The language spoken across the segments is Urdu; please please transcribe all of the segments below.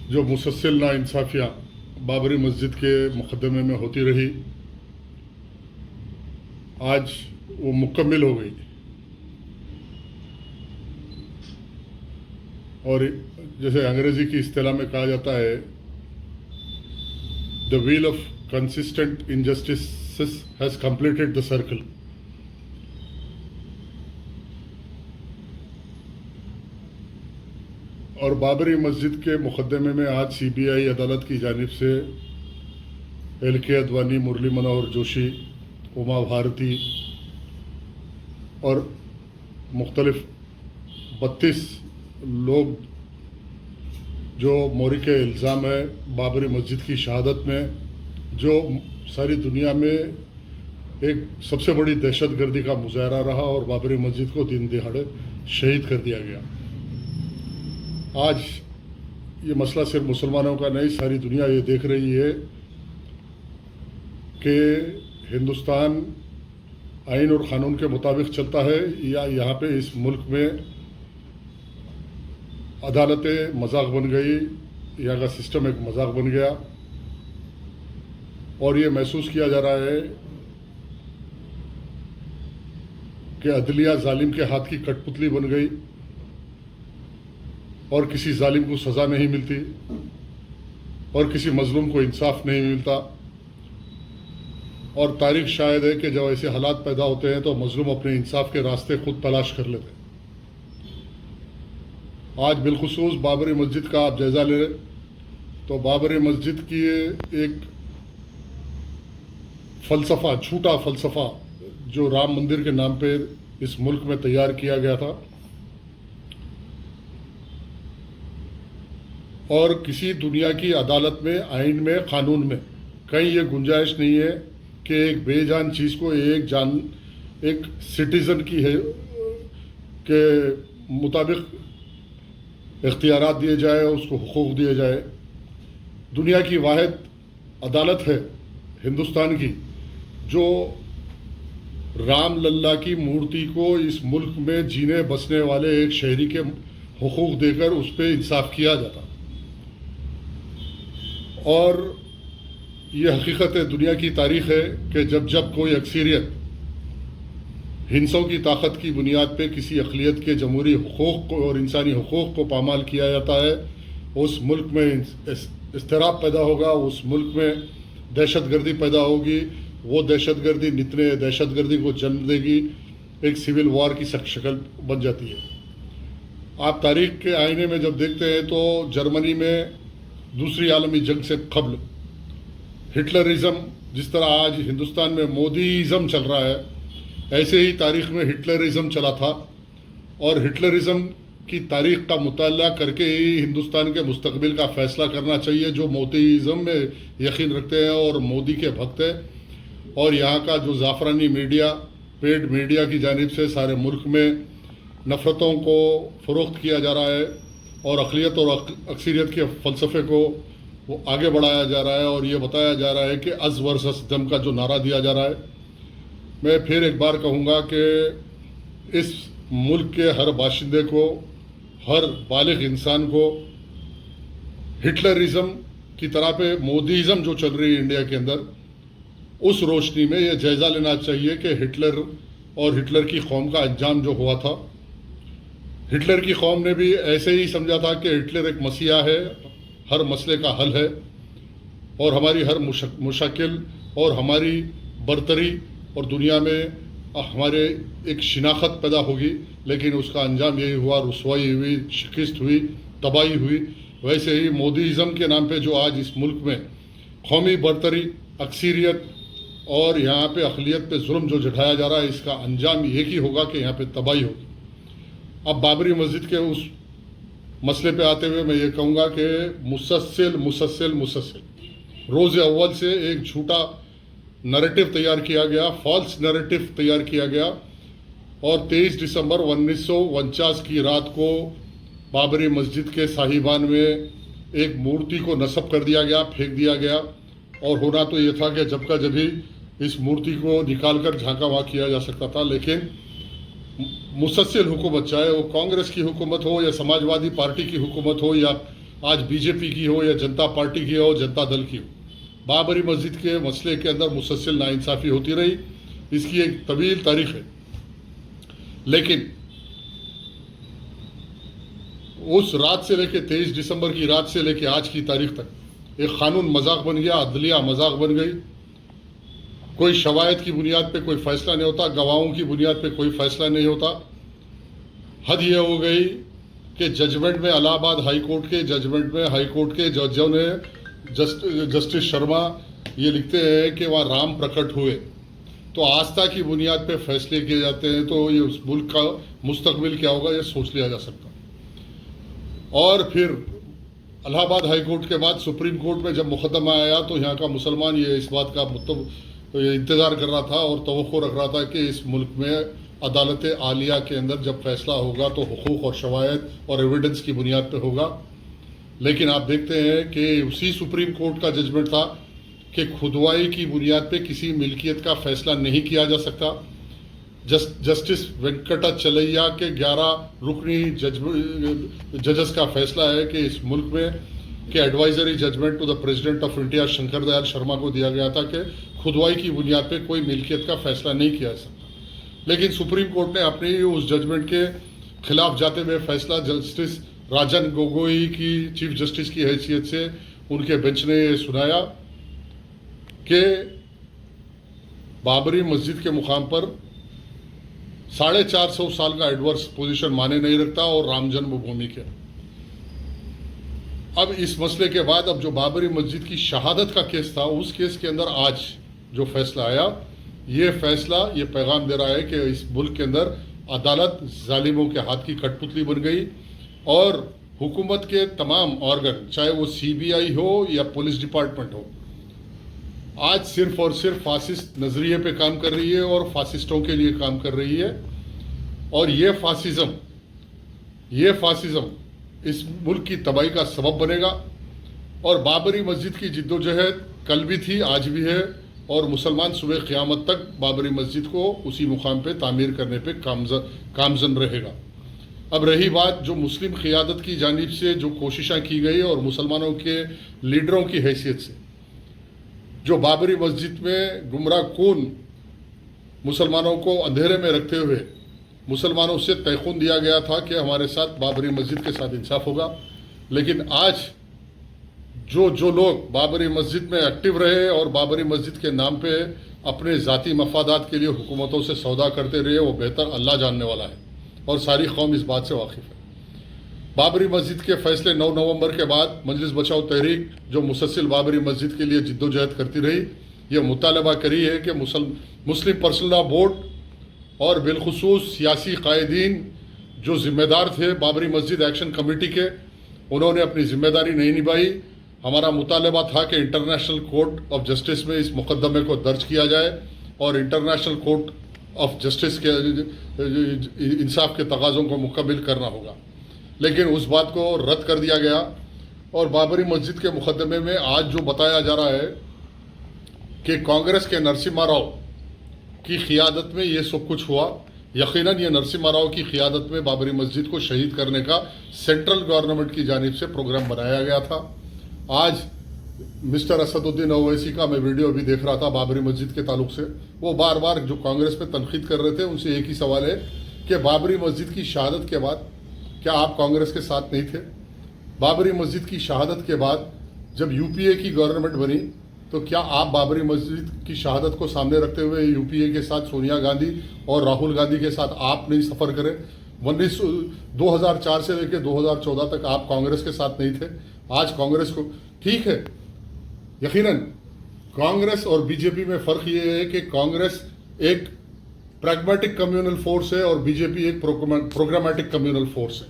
جو مسلسل ناانصافیاں بابری مسجد کے مقدمے میں ہوتی رہی، آج وہ مکمل ہو گئی. اور جیسے انگریزی کی اصطلاح میں کہا جاتا ہے، the wheel of consistent injustices has completed the circle. اور بابری مسجد کے مقدمے میں آج سی بی آئی عدالت کی جانب سے ایل کے اڈوانی، مرلی منوہر جوشی، اما بھارتی اور مختلف 32 لوگ جو مورد الزام ہے بابری مسجد کی شہادت میں، جو ساری دنیا میں ایک سب سے بڑی دہشت گردی کا مظاہرہ رہا اور بابری مسجد کو دن دہاڑے شہید کر دیا گیا. آج یہ مسئلہ صرف مسلمانوں کا نہیں، ساری دنیا یہ دیکھ رہی ہے کہ ہندوستان آئین اور قانون کے مطابق چلتا ہے یا یہاں پہ اس ملک میں عدالتیں مذاق بن گئی، یہاں کا سسٹم ایک مذاق بن گیا. اور یہ محسوس کیا جا رہا ہے کہ عدلیہ ظالم کے ہاتھ کی کٹ پتلی بن گئی اور کسی ظالم کو سزا نہیں ملتی اور کسی مظلوم کو انصاف نہیں ملتا. اور تاریخ شاہد ہے کہ جب ایسے حالات پیدا ہوتے ہیں تو مظلوم اپنے انصاف کے راستے خود تلاش کر لیتے ہیں. آج بالخصوص بابری مسجد کا آپ جائزہ لیں تو بابری مسجد کی ایک فلسفہ، جھوٹا فلسفہ جو رام مندر کے نام پہ اس ملک میں تیار کیا گیا تھا، اور کسی دنیا کی عدالت میں، آئین میں، قانون میں کہیں یہ گنجائش نہیں ہے کہ ایک بے جان چیز کو ایک سٹیزن کی ہے کے مطابق اختیارات دیے جائے، اس کو حقوق دیے جائے. دنیا کی واحد عدالت ہے ہندوستان کی جو رام للا کی مورتی کو اس ملک میں جینے بسنے والے ایک شہری کے حقوق دے کر اس پہ انصاف کیا جاتا. اور یہ حقیقت ہے، دنیا کی تاریخ ہے کہ جب کوئی اکثریت ہندسوں کی طاقت کی بنیاد پہ کسی اقلیت کے جمہوری حقوق کو اور انسانی حقوق کو پامال کیا جاتا ہے، اس ملک میں اضطراب پیدا ہوگا، اس ملک میں دہشت گردی پیدا ہوگی. وہ دہشت گردی نتنے دہشت گردی کو جنم دے گی، ایک سول وار کی شکل بن جاتی ہے. آپ تاریخ کے آئینے میں جب دیکھتے ہیں تو جرمنی میں دوسری عالمی جنگ سے قبل ہٹلرازم، جس طرح آج ہندوستان میں مودیازم چل رہا ہے، ایسے ہی تاریخ میں ہٹلرازم چلا تھا. اور ہٹلرازم کی تاریخ کا مطالعہ کر کے ہی ہندوستان کے مستقبل کا فیصلہ کرنا چاہیے. جو مودیازم میں یقین رکھتے ہیں اور مودی کے بھکت ہیں، اور یہاں کا جو زعفرانی میڈیا، پیڈ میڈیا کی جانب سے سارے ملک میں نفرتوں کو فروخت کیا جا رہا ہے اور اقلیت اور اکثریت کے فلسفے کو وہ آگے بڑھایا جا رہا ہے، اور یہ بتایا جا رہا ہے کہ از ورسس دم کا جو نعرہ دیا جا رہا ہے. میں پھر ایک بار کہوں گا کہ اس ملک کے ہر باشندے کو، ہر بالغ انسان کو ہٹلرازم کی طرح پہ مودیازم جو چل رہی ہے انڈیا کے اندر، اس روشنی میں یہ جائزہ لینا چاہیے کہ ہٹلر اور ہٹلر کی قوم کا انجام جو ہوا تھا. ہٹلر کی قوم نے بھی ایسے ہی سمجھا تھا کہ ہٹلر ایک مسیحا ہے، ہر مسئلے کا حل ہے، اور ہماری ہر مشکل اور ہماری برتری اور دنیا میں ہمارے ایک شناخت پیدا ہوگی. لیکن اس کا انجام یہی ہوا، رسوائی ہوئی، شکست ہوئی، تباہی ہوئی. ویسے ہی مودیازم کے نام پہ جو آج اس ملک میں قومی برتری، اکثریت اور یہاں پہ اقلیت پہ ظلم جو جھٹایا جا رہا ہے، اس کا انجام ایک ہی ہوگا کہ یہاں پہ تباہی ہوگی. اب بابری مسجد کے اس مسئلے پہ آتے ہوئے میں یہ کہوں گا کہ مسلسل روز اول سے ایک جھوٹا نریٹو تیار کیا گیا، فالس نریٹو تیار کیا گیا، اور 23 دسمبر 1949 کی رات کو بابری مسجد کے صاحبان میں ایک مورتی کو نصب کر دیا گیا، پھینک دیا گیا. اور ہونا تو یہ تھا کہ جب کا جبھی اس مورتی کو نکال کر جھانکا وہاں کیا جا سکتا تھا. لیکن مسلسل حکومت، چاہے وہ کانگریس کی حکومت ہو یا سماجوادی پارٹی کی حکومت ہو یا آج بی جے پی کی ہو یا جنتا پارٹی کی ہو جنتا دل کی ہو، بابری مسجد کے مسئلے کے اندر مسلسل ناانصافی ہوتی رہی، اس کی ایک طویل تاریخ ہے۔ لیکن اس رات سے لے کے 23 دسمبر کی رات سے لے کے آج کی تاریخ تک ایک قانون مذاق بن گیا، عدلیہ مذاق بن گئی۔ کوئی شواہد کی بنیاد پہ کوئی فیصلہ نہیں ہوتا، گواہوں کی بنیاد پہ کوئی فیصلہ نہیں ہوتا۔ حد یہ ہو گئی کہ ججمنٹ میں الہ آباد ہائی کورٹ کے ججمنٹ میں ہائی کورٹ کے ججوں نے جسٹس شرما یہ لکھتے ہیں کہ وہاں رام پرکٹ ہوئے، تو آستھا کی بنیاد پہ فیصلے کیے جاتے ہیں تو یہ اس ملک کا مستقبل کیا ہوگا یہ سوچ لیا جا سکتا۔ اور پھر الہ آباد ہائی کورٹ کے بعد سپریم کورٹ میں جب مقدمہ آیا تو یہاں کا مسلمان یہ اس بات کا انتظار کر رہا تھا اور توقع رکھ رہا تھا کہ اس ملک میں عدالت عالیہ کے اندر جب فیصلہ ہوگا تو حقوق اور شواہد اور ایویڈنس کی بنیاد پہ ہوگا۔ لیکن آپ دیکھتے ہیں کہ اسی سپریم کورٹ کا ججمنٹ تھا کہ کھدوائی کی بنیاد پہ کسی ملکیت کا فیصلہ نہیں کیا جا سکتا۔ جسٹس وینکٹا چلیا کے 11 رکنی ججز کا فیصلہ ہے کہ اس ملک میں کہ advisory judgement to the president of India Shankar Dayal Sharma کو دیا گیا تھا کہ کھدوائی کی بنیاد پہ کوئی ملکیت کا فیصلہ نہیں کیا جا سکتا۔ لیکن سپریم کورٹ نے اپنی اس ججمنٹ کے خلاف جاتے ہوئے فیصلہ جسٹس راجن گوگوئی کی چیف جسٹس کی حیثیت سے ان کے بینچ نے یہ سنایا کہ بابری مسجد کے مقام پر 450 سال کا ایڈورس پوزیشن مانے نہیں رکھتا اور رام جنم بھومی کے۔ اب اس مسئلے کے بعد اب جو بابری مسجد کی شہادت کا کیس تھا اس کیس کے اندر آج جو فیصلہ آیا، یہ فیصلہ یہ پیغام دے رہا ہے کہ اس ملک کے اندر عدالت ظالموں کے ہاتھ کی کٹ پتلی بن گئی اور حکومت کے تمام آرگن چاہے وہ سی بی آئی ہو یا پولیس ڈپارٹمنٹ ہو آج صرف اور صرف فاسسٹ نظریے پہ کام کر رہی ہے اور فاسسٹوں کے لیے کام کر رہی ہے۔ اور یہ فاسزم اس ملک کی تباہی کا سبب بنے گا۔ اور بابری مسجد کی جد و جہد کل بھی تھی آج بھی ہے اور مسلمان صبح قیامت تک بابری مسجد کو اسی مقام پہ تعمیر کرنے پہ کامزن رہے گا۔ اب رہی بات جو مسلم قیادت کی جانب سے جو کوششیں کی گئی اور مسلمانوں کے لیڈروں کی حیثیت سے جو بابری مسجد میں گمراہ کن مسلمانوں کو اندھیرے میں رکھتے ہوئے مسلمانوں سے تیقن دیا گیا تھا کہ ہمارے ساتھ بابری مسجد کے ساتھ انصاف ہوگا، لیکن آج جو لوگ بابری مسجد میں ایکٹیو رہے اور بابری مسجد کے نام پہ اپنے ذاتی مفادات کے لیے حکومتوں سے سودا کرتے رہے وہ بہتر اللہ جاننے والا ہے اور ساری قوم اس بات سے واقف ہے۔ بابری مسجد کے فیصلے 9 نومبر کے بعد مجلس بچاؤ تحریک جو مسلسل بابری مسجد کے لیے جد و جہد کرتی رہی، یہ مطالبہ کری ہے کہ مسلم پرسنل لا بورڈ اور بالخصوص سیاسی قائدین جو ذمہ دار تھے بابری مسجد ایکشن کمیٹی کے، انہوں نے اپنی ذمہ داری نہیں نبھائی۔ ہمارا مطالبہ تھا کہ انٹرنیشنل کورٹ آف جسٹس میں اس مقدمے کو درج کیا جائے اور انٹرنیشنل کورٹ آف جسٹس کے انصاف کے تقاضوں کو مکمل کرنا ہوگا، لیکن اس بات کو رد کر دیا گیا۔ اور بابری مسجد کے مقدمے میں آج جو بتایا جا رہا ہے کہ کانگریس کے نرسمہا راؤ کی قیادت میں یہ سب کچھ ہوا، یقیناً یہ نرسمہا راؤ کی قیادت میں بابری مسجد کو شہید کرنے کا سینٹرل گورنمنٹ کی جانب سے پروگرام بنایا گیا تھا۔ آج مسٹر اسد الدین اویسی کا میں ویڈیو بھی دیکھ رہا تھا بابری مسجد کے تعلق سے، وہ بار بار جو کانگریس پہ تنقید کر رہے تھے ان سے ایک ہی سوال ہے کہ بابری مسجد کی شہادت کے بعد کیا آپ کانگریس کے ساتھ نہیں تھے؟ بابری مسجد کی شہادت کے بعد جب یو پی اے کی گورنمنٹ بنی تو کیا آپ بابری مسجد کی شہادت کو سامنے رکھتے ہوئے یو پی اے کے ساتھ سونیا گاندھی اور راہل گاندھی کے ساتھ آپ نہیں سفر کرے؟ 2004 سے لے کے 2014 تک آپ کانگریس کے ساتھ نہیں تھے، آج کانگریس کو ٹھیک ہے۔ یقیناً کانگریس اور بی جے پی میں فرق یہ ہے کہ کانگریس ایک پریگمیٹک کمیونل فورس ہے اور بی جے پی ایک پروگرامیٹک کمیونل فورس ہے۔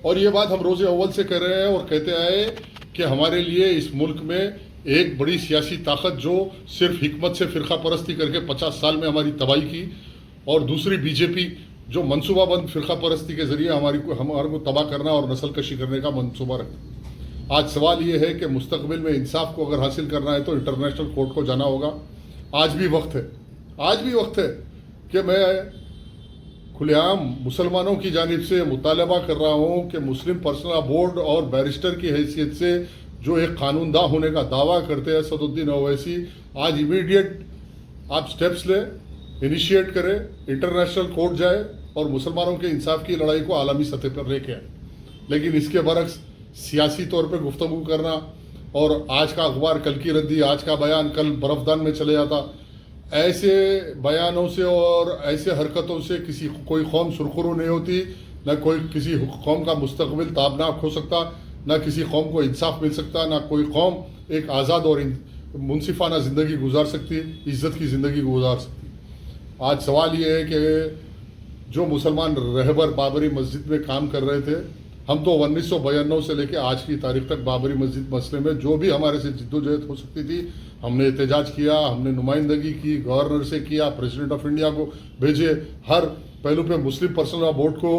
اور یہ بات ہم روز اول سے کہہ رہے ہیں اور کہتے آئے کہ ہمارے لیے اس ملک میں ایک بڑی سیاسی طاقت جو صرف حکمت سے فرقہ پرستی کر کے 50 سال میں ہماری تباہی کی، اور دوسری بی جے پی جو منصوبہ بند فرقہ پرستی کے ذریعے ہمارے کو تباہ کرنا اور نسل کشی کرنے کا منصوبہ رکھتی۔ آج سوال یہ ہے کہ مستقبل میں انصاف کو اگر حاصل کرنا ہے تو انٹرنیشنل کورٹ کو جانا ہوگا۔ آج بھی وقت ہے کہ میں کھلے عام مسلمانوں کی جانب سے مطالبہ کر رہا ہوں کہ مسلم پرسنل لا بورڈ اور بیرسٹر کی حیثیت سے جو ایک قانون داں ہونے کا دعویٰ کرتے ہیں اسد الدین اویسی، آج امیڈیٹ آپ سٹیپس لیں، انیشیٹ کریں، انٹرنیشنل کورٹ جائے اور مسلمانوں کے انصاف کی لڑائی کو عالمی سطح پر لے کے آئے۔ لیکن اس کے برعکس سیاسی طور پہ گفتگو کرنا اور آج کا اخبار کل کی ردی، آج کا بیان کل برفدان میں چلے جاتا، ایسے بیانوں سے اور ایسے حرکتوں سے کوئی قوم سرخرو نہیں ہوتی، نہ کوئی کسی قوم کا مستقبل تابناک ہو سکتا، نہ کسی قوم کو انصاف مل سکتا، نہ کوئی قوم ایک آزاد اور منصفانہ زندگی گزار سکتی، عزت کی زندگی گزار سکتی۔ آج سوال یہ ہے کہ جو مسلمان رہبر بابری مسجد میں کام کر رہے تھے، ہم تو 1992 سے لے کے آج کی تاریخ تک بابری مسجد مسئلے میں جو بھی ہمارے سے جدوجہد ہو سکتی تھی ہم نے احتجاج کیا، ہم نے نمائندگی کی، گورنر سے کیا، پریزیڈنٹ آف انڈیا کو بھیجے، ہر پہلو پہ مسلم پرسنل لا بورڈ کو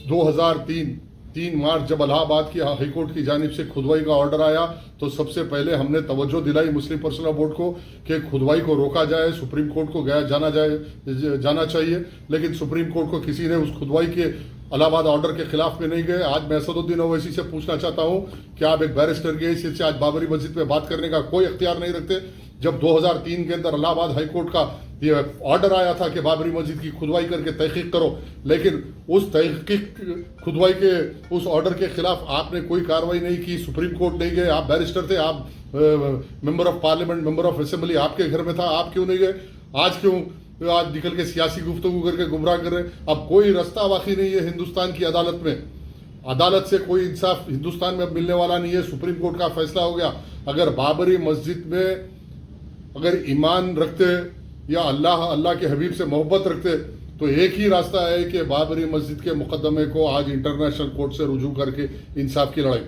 2003 مارچ جب الہ آباد کی ہائی کورٹ کی جانب سے کھدوائی کا آرڈر آیا تو سب سے پہلے ہم نے توجہ دلائی مسلم پرسنل لا بورڈ کو کہ کھدوائی کو روکا جائے، سپریم کورٹ کو جانا چاہیے، لیکن سپریم کورٹ کو کسی نے اس کھدوائی کے الہ آباد آرڈر کے خلاف میں نہیں گئے۔ آج میں اسد الدین اویسی سے پوچھنا چاہتا ہوں کہ آپ ایک بیرسٹر کی حیثیت سے آج بابری مسجد پہ بات کرنے کا کوئی اختیار نہیں رکھتے، جب 2003 کے اندر الہ آباد ہائی کورٹ کا یہ آرڈر آیا تھا کہ بابری مسجد کی کھدوائی کر کے تحقیق کرو، لیکن اس تحقیق کھدوائی کے اس آرڈر کے خلاف آپ نے کوئی کارروائی نہیں کی، سپریم کورٹ نہیں گئے، آپ بیرسٹر تھے، آپ member of parliament, member of assembly آپ کے گھر میں تھا، آپ کیوں نہیں گئے؟ آج نکل کے سیاسی گفتگو کر کے گمراہ کر رہے ہیں۔ اب کوئی رستہ باقی نہیں ہے ہندوستان کی عدالت میں، عدالت سے کوئی انصاف ہندوستان میں اب ملنے والا نہیں ہے۔ سپریم کورٹ کا فیصلہ ہو گیا، اگر بابری مسجد میں اگر ایمان رکھتے یا اللہ کے حبیب سے محبت رکھتے تو ایک ہی راستہ ہے کہ بابری مسجد کے مقدمے کو آج انٹرنیشنل کورٹ سے رجوع کر کے انصاف کی لڑائی۔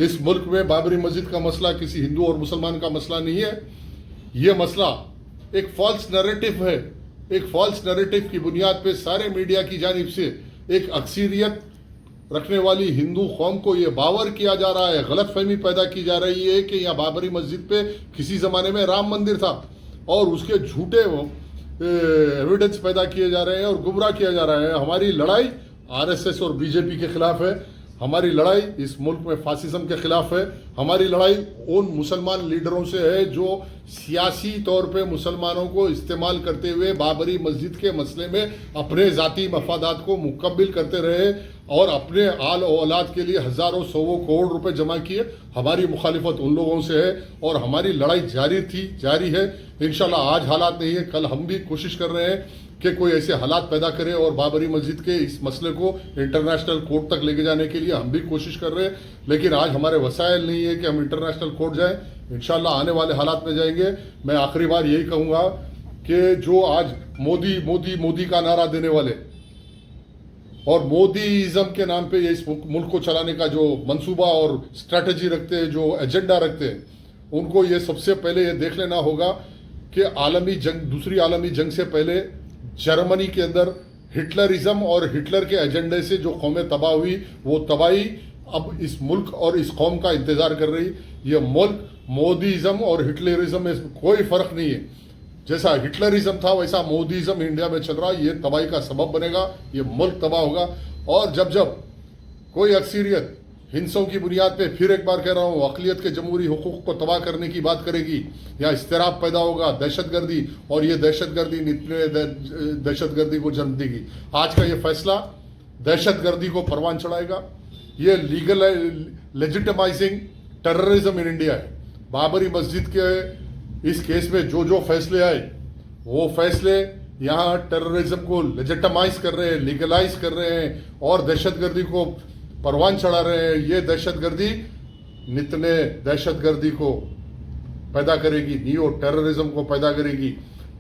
اس ملک میں بابری مسجد کا مسئلہ کسی ہندو اور مسلمان کا مسئلہ نہیں ہے، یہ مسئلہ ایک فالس نریٹو ہے، ایک فالس نریٹو کی بنیاد پہ سارے میڈیا کی جانب سے ایک اکثریت رکھنے والی ہندو قوم کو یہ باور کیا جا رہا ہے، غلط فہمی پیدا کی جا رہی ہے کہ یہاں بابری مسجد پہ کسی زمانے میں رام مندر تھا، اور اس کے جھوٹے ایویڈنس پیدا کیے جا رہے ہیں اور گمراہ کیا جا رہا ہے۔ ہماری لڑائی RSS اور BJP کے خلاف ہے، ہماری لڑائی اس ملک میں فاسزم کے خلاف ہے، ہماری لڑائی ان مسلمان لیڈروں سے ہے جو سیاسی طور پہ مسلمانوں کو استعمال کرتے ہوئے بابری مسجد کے مسئلے میں اپنے ذاتی مفادات کو مکمل کرتے رہے اور اپنے آل و اولاد کے لیے ہزاروں سووں کروڑ روپے جمع کیے۔ ہماری مخالفت ان لوگوں سے ہے اور ہماری لڑائی جاری ہے۔ انشاءاللہ آج حالات نہیں ہے، کل ہم بھی کوشش کر رہے ہیں کہ کوئی ایسے حالات پیدا کرے اور بابری مسجد کے اس مسئلے کو انٹرنیشنل کورٹ تک لے کے جانے کے لیے ہم بھی کوشش کر رہے ہیں، لیکن آج ہمارے وسائل نہیں ہے کہ ہم انٹرنیشنل کورٹ جائیں۔ انشاءاللہ آنے والے حالات میں جائیں گے۔ میں آخری بار یہی کہوں گا کہ جو آج مودی مودی مودی کا نعرہ دینے والے اور مودیزم کے نام پہ یہ اس ملک کو چلانے کا جو منصوبہ اور اسٹریٹجی رکھتے ہیں، جو ایجنڈا رکھتے ہیں، ان کو یہ سب سے پہلے یہ دیکھ لینا ہوگا کہ دوسری عالمی جنگ سے پہلے جرمنی کے اندر ہٹلرزم اور ہٹلر کے ایجنڈے سے جو قومیں تباہ ہوئی، وہ تباہی اب اس ملک اور اس قوم کا انتظار کر رہی۔ یہ ملک مودیزم اور ہٹلرزم میں کوئی فرق نہیں ہے، جیسا ہٹلرزم تھا ویسا مودیزم انڈیا میں چل رہا، یہ تباہی کا سبب بنے گا، یہ ملک تباہ ہوگا۔ اور جب کوئی اکثریت ہندسوں کی بنیاد پہ، پھر ایک بار کہہ رہا ہوں، اقلیت کے جمہوری حقوق کو تباہ کرنے کی بات کرے گی یا اضطراب پیدا ہوگا، دہشت گردی، اور یہ دہشت گردی نتنے دہشت گردی کو جنم دے گی۔ آج کا یہ فیصلہ دہشت گردی کو پروان چڑھائے گا، یہ لیجیٹمائزنگ ٹیررزم ان انڈیا ہے۔ بابری مسجد کے اس کیس میں جو فیصلے آئے وہ فیصلے یہاں ٹیررزم کو لیجیٹمائز کر رہے ہیں، لیگلائز کر رہے ہیں اور دہشت گردی کو پروان چڑھا رہے ہیں۔ یہ دہشت گردی نتنے دہشت گردی کو پیدا کرے گی، نیو ٹیررزم کو پیدا کرے گی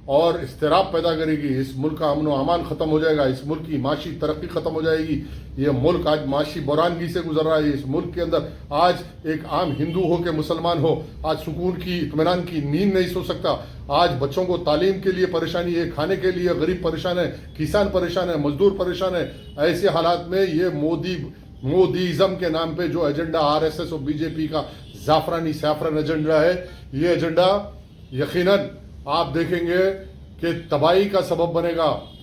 اور اضطراب پیدا کرے گی۔ اس ملک کا امن و امان ختم ہو جائے گا، اس ملک کی معاشی ترقی ختم ہو جائے گی۔ یہ ملک آج معاشی بحرانگی سے گزر رہا ہے۔ اس ملک کے اندر آج ایک عام ہندو ہو کے مسلمان ہو، آج سکون کی، اطمینان کی نیند نہیں سو سکتا۔ آج بچوں کو تعلیم کے لیے پریشانی ہے، کھانے کے لیے غریب پریشان ہے، کسان پریشان ہے، مزدور پریشان ہے۔ ایسے حالات میں یہ مودیزم کے نام پہ جو ایجنڈا RSS اور BJP کا سیفرن ایجنڈا ہے، یہ ایجنڈا یقیناً آپ دیکھیں گے کہ تباہی کا سبب بنے گا۔